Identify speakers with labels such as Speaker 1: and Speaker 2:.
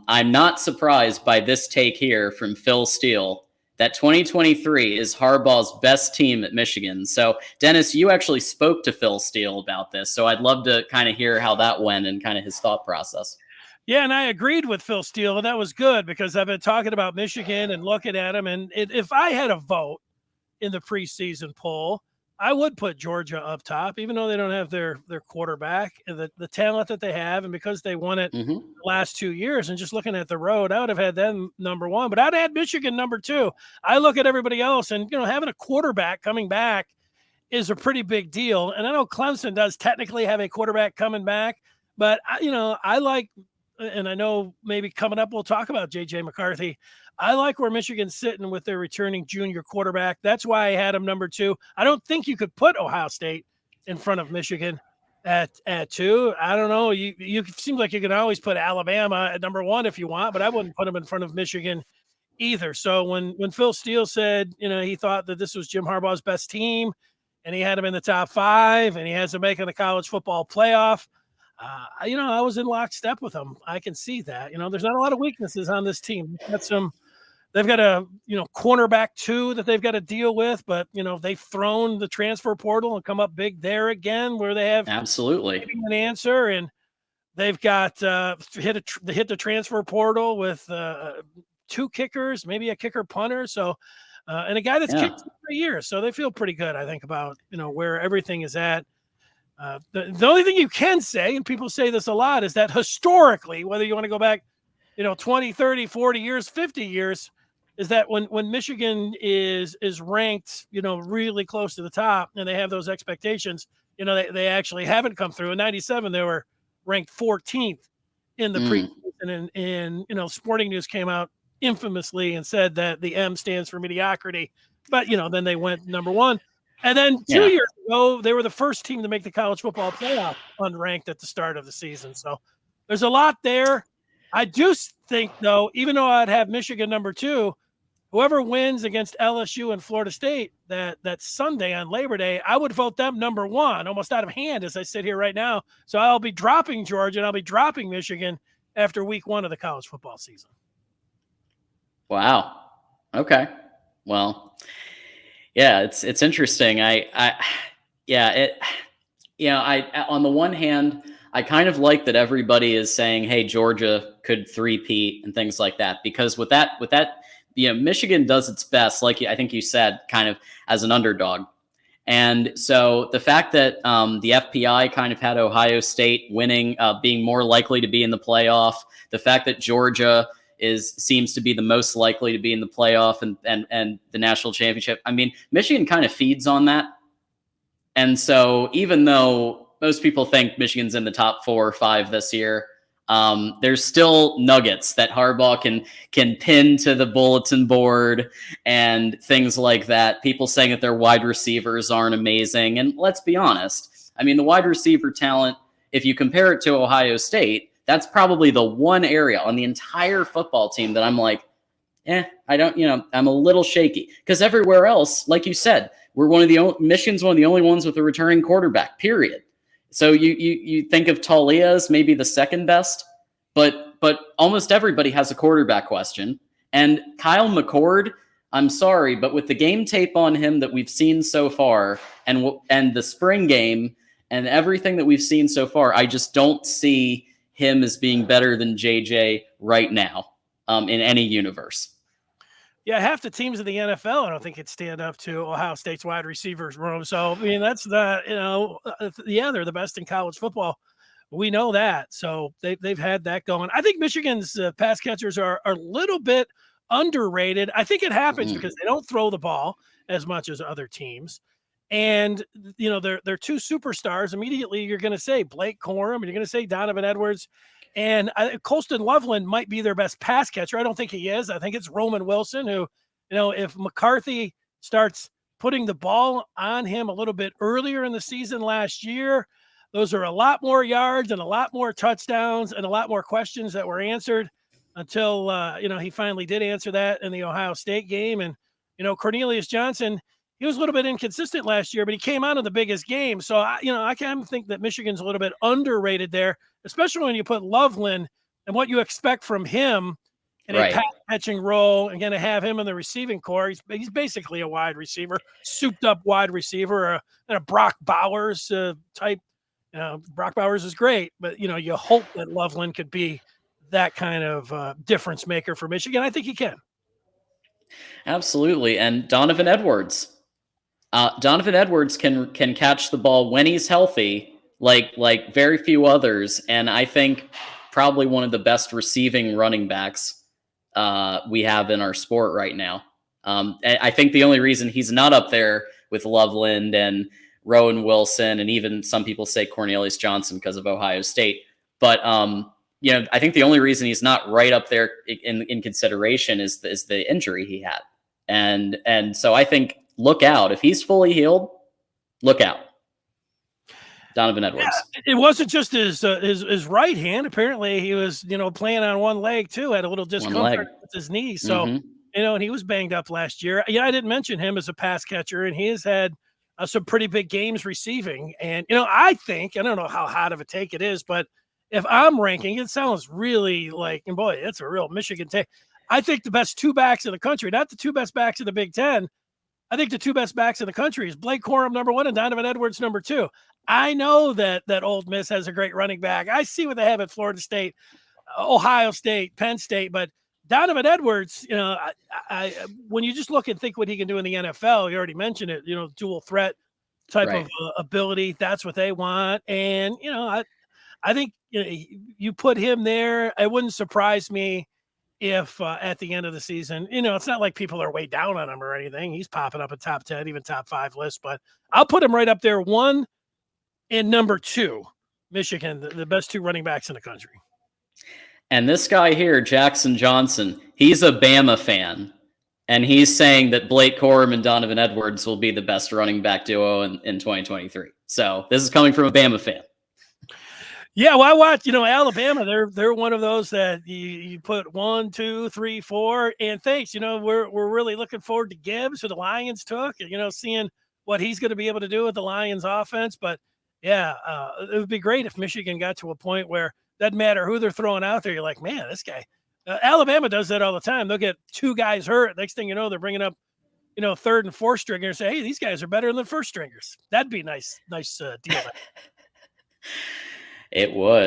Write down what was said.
Speaker 1: I'm not surprised by this take here from Phil Steele that 2023 is Harbaugh's best team at Michigan. So, Dennis, you actually spoke to Phil Steele about this. So I'd love to kind of hear how that went and kind of his thought process.
Speaker 2: Yeah, and I agreed with Phil Steele, and that was good because I've been talking about Michigan and looking at them. And if I had a vote in the preseason poll, I would put Georgia up top, even though they don't have their quarterback and the talent that they have, and because they won it the last 2 years. And just looking at the road, I would have had them number one, but I'd had Michigan number two. I look at everybody else, and having a quarterback coming back is a pretty big deal. And I know Clemson does technically have a quarterback coming back, but I like, and I know maybe coming up we'll talk about J.J. McCarthy. I like where Michigan's sitting with their returning junior quarterback. That's why I had him number two. I don't think you could put Ohio State in front of Michigan at two. I don't know. You seem like you can always put Alabama at number one if you want, but I wouldn't put them in front of Michigan either. So when Phil Steele said, he thought that this was Jim Harbaugh's best team and he had him in the top five and he has them making the college football playoff, I was in lockstep with him. I can see that. There's not a lot of weaknesses on this team. They've got a cornerback too that they've got to deal with, but they've thrown the transfer portal and come up big there again, where they have
Speaker 1: absolutely
Speaker 2: an answer, and they've got hit the transfer portal with two kickers, maybe a kicker punter, so and a guy that's kicked for years, so they feel pretty good, I think, about where everything is at. The only thing you can say, and people say this a lot, is that historically, whether you want to go back 20, 30, 40 years, 50 years, is that when Michigan is ranked, really close to the top and they have those expectations, they actually haven't come through. In 97, they were ranked 14th in the preseason. And Sporting News came out infamously and said that the M stands for mediocrity. But, then they went number one. And then 2 years ago, they were the first team to make the college football playoff unranked at the start of the season. So there's a lot there. I do think, though, even though I'd have Michigan number two, whoever wins against LSU and Florida State that Sunday on Labor Day, I would vote them number one, almost out of hand as I sit here right now. So I'll be dropping Georgia and I'll be dropping Michigan after week one of the college football season.
Speaker 1: Wow. Okay. Well, yeah, it's interesting. On the one hand, I kind of like that everybody is saying, hey, Georgia could three-peat and things like that, because with that, Michigan does its best, like I think you said, kind of as an underdog. And so the fact that the FPI kind of had Ohio State winning, being more likely to be in the playoff, the fact that Georgia seems to be the most likely to be in the playoff and the national championship. I mean, Michigan kind of feeds on that. And so even though most people think Michigan's in the top 4 or 5 this year, there's still nuggets that Harbaugh can pin to the bulletin board and things like that. People saying that their wide receivers aren't amazing. And let's be honest. I mean, the wide receiver talent, if you compare it to Ohio State, that's probably the one area on the entire football team that I'm like, I'm a little shaky. Because everywhere else, like you said, Michigan's one of the only ones with a returning quarterback, period. So you think of Taulia as maybe the second best, but almost everybody has a quarterback question. And Kyle McCord, I'm sorry, but with the game tape on him that we've seen so far, and the spring game and everything that we've seen so far, I just don't see him as being better than JJ right now in any universe.
Speaker 2: Yeah, half the teams in the NFL, I don't think could stand up to Ohio State's wide receivers room. So, I mean, that's they're the best in college football. We know that. So they've had that going. I think Michigan's pass catchers are a little bit underrated. I think it happens because they don't throw the ball as much as other teams. And, they're two superstars. Immediately, you're going to say Blake Corum and you're going to say Donovan Edwards. And Colston Loveland might be their best pass catcher. I don't think he is. I think it's Roman Wilson who, if McCarthy starts putting the ball on him a little bit earlier in the season last year, those are a lot more yards and a lot more touchdowns and a lot more questions that were answered until, he finally did answer that in the Ohio State game. And, Cornelius Johnson, he was a little bit inconsistent last year, but he came out of the biggest game. So, I kind of think that Michigan's a little bit underrated there, especially when you put Loveland and what you expect from him in a
Speaker 1: Right.
Speaker 2: pass catching role, and going to have him in the receiving core. He's basically a wide receiver, souped up wide receiver, and a Brock Bowers type. Brock Bowers is great, but you hope that Loveland could be that kind of difference maker for Michigan. I think he can.
Speaker 1: Absolutely. And Donovan Edwards. Donovan Edwards can catch the ball when he's healthy, like very few others, and I think probably one of the best receiving running backs we have in our sport right now. I think the only reason he's not up there with Loveland and Rowan Wilson, and even some people say Cornelius Johnson because of Ohio State, but I think the only reason he's not right up there in consideration is the injury he had, and so I think look out if he's fully healed. Look out, Donovan Edwards.
Speaker 2: Yeah, it wasn't just his right hand. Apparently, he was playing on one leg too. Had a little discomfort with his knee, so and he was banged up last year. Yeah, I didn't mention him as a pass catcher, and he has had some pretty big games receiving. And I think, I don't know how hot of a take it is, but if I'm ranking, it sounds really like, and boy, it's a real Michigan take. I think the best two backs in the country, not the two best backs in the Big Ten. I think the two best backs in the country is Blake Corum, number one, and Donovan Edwards, number two. I know that Ole Miss has a great running back. I see what they have at Florida State, Ohio State, Penn State, but Donovan Edwards, when you just look and think what he can do in the NFL, you already mentioned it, dual threat type of ability. That's what they want. And, I think you put him there. It wouldn't surprise me if at the end of the season, it's not like people are way down on him or anything. He's popping up a top 10, even top 5 list, but I'll put him right up there. 1 and number 2, Michigan, the best 2 running backs in the country.
Speaker 1: And this guy here, Jackson Johnson, he's a Bama fan. And he's saying that Blake Corum and Donovan Edwards will be the best running back duo in 2023. So this is coming from a Bama fan.
Speaker 2: Yeah, well, I watched, Alabama. They're one of those that you put 1, 2, 3, 4, and thanks. We're really looking forward to Gibbs, who the Lions took. Seeing what he's going to be able to do with the Lions offense. But yeah, it would be great if Michigan got to a point where doesn't matter who they're throwing out there. You're like, man, this guy. Alabama does that all the time. They'll get 2 guys hurt. Next thing you know, they're bringing up, 3rd and 4th stringers. Say, hey, these guys are better than 1st stringers. That'd be nice deal.
Speaker 1: It would.